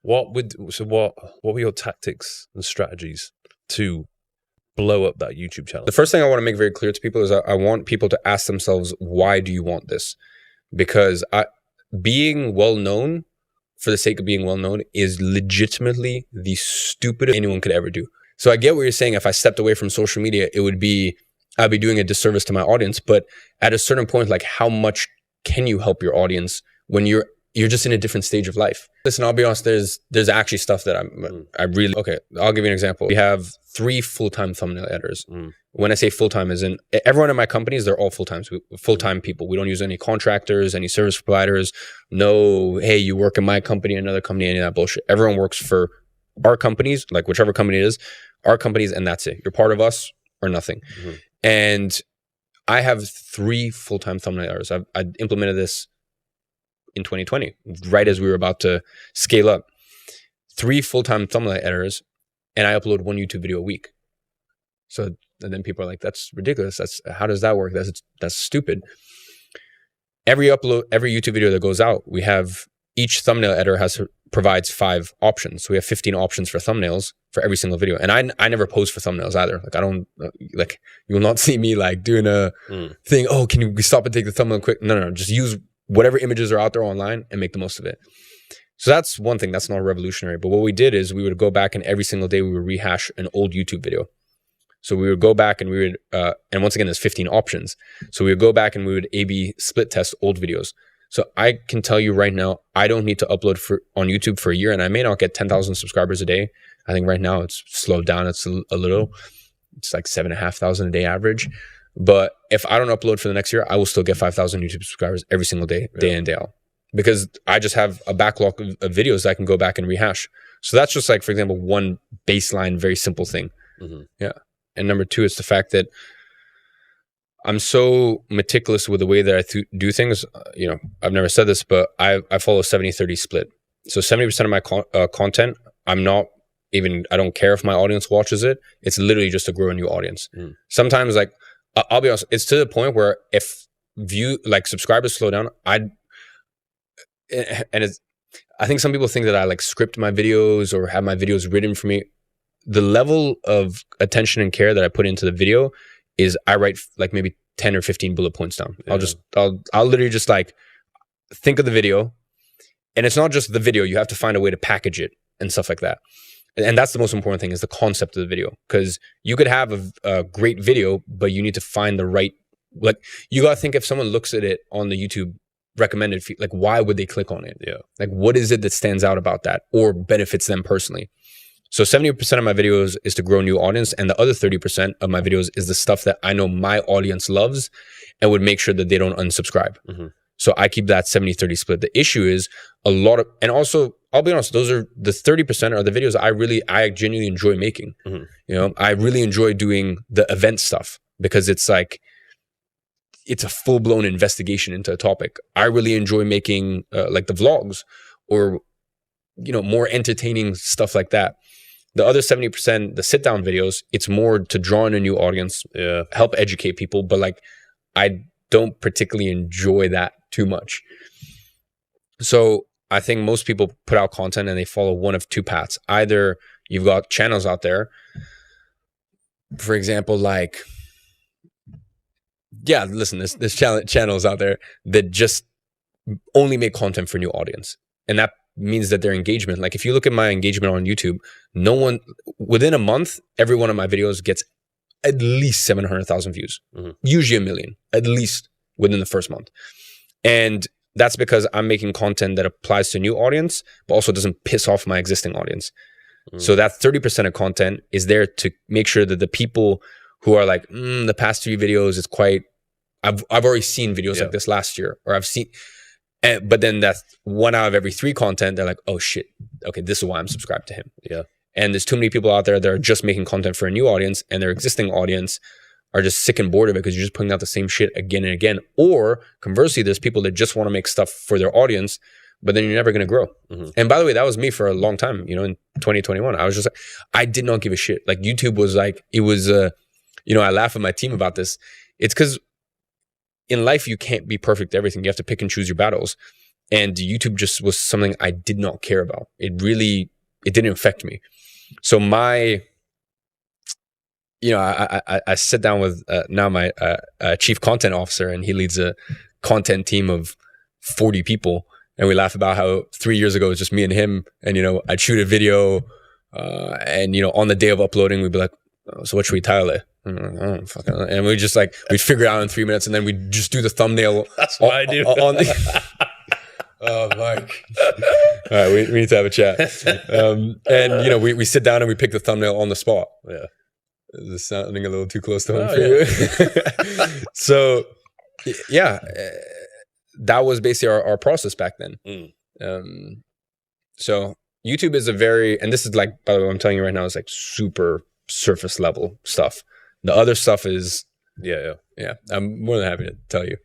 What were your tactics and strategies to blow up that YouTube channel? The first thing I want to make very clear to people is I want people to ask themselves, why do you want this? Because being well known for the sake of being well known is legitimately the stupidest anyone could ever do. So I get what you're saying. If I stepped away from social media, I'd be doing a disservice to my audience. But at a certain point, like, how much can you help your audience when you're just in a different stage of life? Listen, I'll be honest, there's actually stuff that okay, I'll give you an example. We have 3 full-time thumbnail editors. When I say full-time, as in everyone in my companies, they're all full-time people. We don't use any contractors, any service providers. No, hey, you work in my company, another company, any of that bullshit. Everyone works for our companies, like whichever company it is, our companies, and that's it. You're part of us or nothing. And I have 3 full-time thumbnail editors. I implemented this in 2020, right as we were about to scale up. 3 full-time thumbnail editors, and I upload 1 YouTube video a week. So, and then people are like, that's ridiculous. How does that work? That's stupid. Every YouTube video that goes out, we have, each thumbnail editor provides 5 options. So we have 15 options for thumbnails for every single video. And I never post for thumbnails either. Like, I don't, like, you will not see me like doing a thing. Oh, can we stop and take the thumbnail quick? No. Just use whatever images are out there online and make the most of it. So that's one thing. That's not revolutionary. But what we did is we would go back, and every single day we would rehash an old YouTube video. So we would go back and we would, and once again, there's 15 options. So we would go back and we would A/B split test old videos. So I can tell you right now, I don't need to upload on YouTube for a year, and I may not get 10,000 subscribers a day. I think right now it's slowed down. It's a little, it's like 7,500 a day average. But if I don't upload for the next year, I will still get 5,000 YouTube subscribers every single day, day in, day out. Because I just have a backlog of videos that I can go back and rehash. So that's just like, for example, one baseline, very simple thing. Yeah. And number 2 is the fact that I'm so meticulous with the way that I do things. You know, I've never said this, but I follow a 70-30 split. So 70% of my content, I don't care if my audience watches it. It's literally just to grow a new audience. Sometimes, like, I'll be honest, it's to the point where if subscribers slow down, I think some people think that I like script my videos or have my videos written for me. The level of attention and care that I put into the video is I write like maybe 10 or 15 bullet points down. I'll literally just like think of the video, and it's not just the video. You have to find a way to package it and stuff like that. And that's the most important thing, is the concept of the video. Because you could have a great video, but you need to find the right, like, you got to think, if someone looks at it on the YouTube recommended feed, like, why would they click on it? Like, what is it that stands out about that or benefits them personally? So 70% of my videos is to grow a new audience, and the other 30% of my videos is the stuff that I know my audience loves and would make sure that they don't unsubscribe. So I keep that 70-30 split. The issue is and also, I'll be honest, those are the 30% are the videos I genuinely enjoy making. You know, I really enjoy doing the event stuff because it's like, it's a full-blown investigation into a topic. I really enjoy making like the vlogs or, you know, more entertaining stuff like that. The other 70%, the sit-down videos, it's more to draw in a new audience, help educate people. But like, I don't particularly enjoy that too much. So I think most people put out content and they follow one of 2 paths. Either you've got channels out there, for example, like, yeah, listen, there's channels out there that just only make content for new audience. And that means that their engagement, like if you look at my engagement on YouTube, within a month, every one of my videos gets at least 700,000 views, usually 1 million, at least within the first month. And that's because I'm making content that applies to a new audience, but also doesn't piss off my existing audience. So that 30% of content is there to make sure that the people who are like, the past 3 videos, it's quite, I've already seen videos like this last year, or I've seen, but then that's 1 out of every 3 content, they're like, oh shit, okay, this is why I'm subscribed to him. And there's too many people out there that are just making content for a new audience, and their existing audience are just sick and bored of it because you're just putting out the same shit again and again. Or conversely, there's people that just want to make stuff for their audience, but then you're never going to grow. And by the way, that was me for a long time. You know, in 2021, I was just like, I did not give a shit. Like, YouTube was like, it was, you know, I laugh at my team about this. It's because in life, you can't be perfect at everything. You have to pick and choose your battles. And YouTube just was something I did not care about. It didn't affect me. So I sit down with now my chief content officer, and he leads a content team of 40 people. And we laugh about how 3 years ago it was just me and him. And, I'd shoot a video and, on the day of uploading, we'd be like, oh, so what should we title it? And we just we'd figure it out in 3 minutes, and then we'd just do the thumbnail. That's what I do. Oh, Mike. All right, we need to have a chat. And, we sit down and we pick the thumbnail on the spot. Yeah. Is this sounding a little too close to home for you? So, yeah, that was basically our process back then. So YouTube is and this is by the way, what I'm telling you right now is super surface level stuff. The other stuff is, yeah, I'm more than happy to tell you.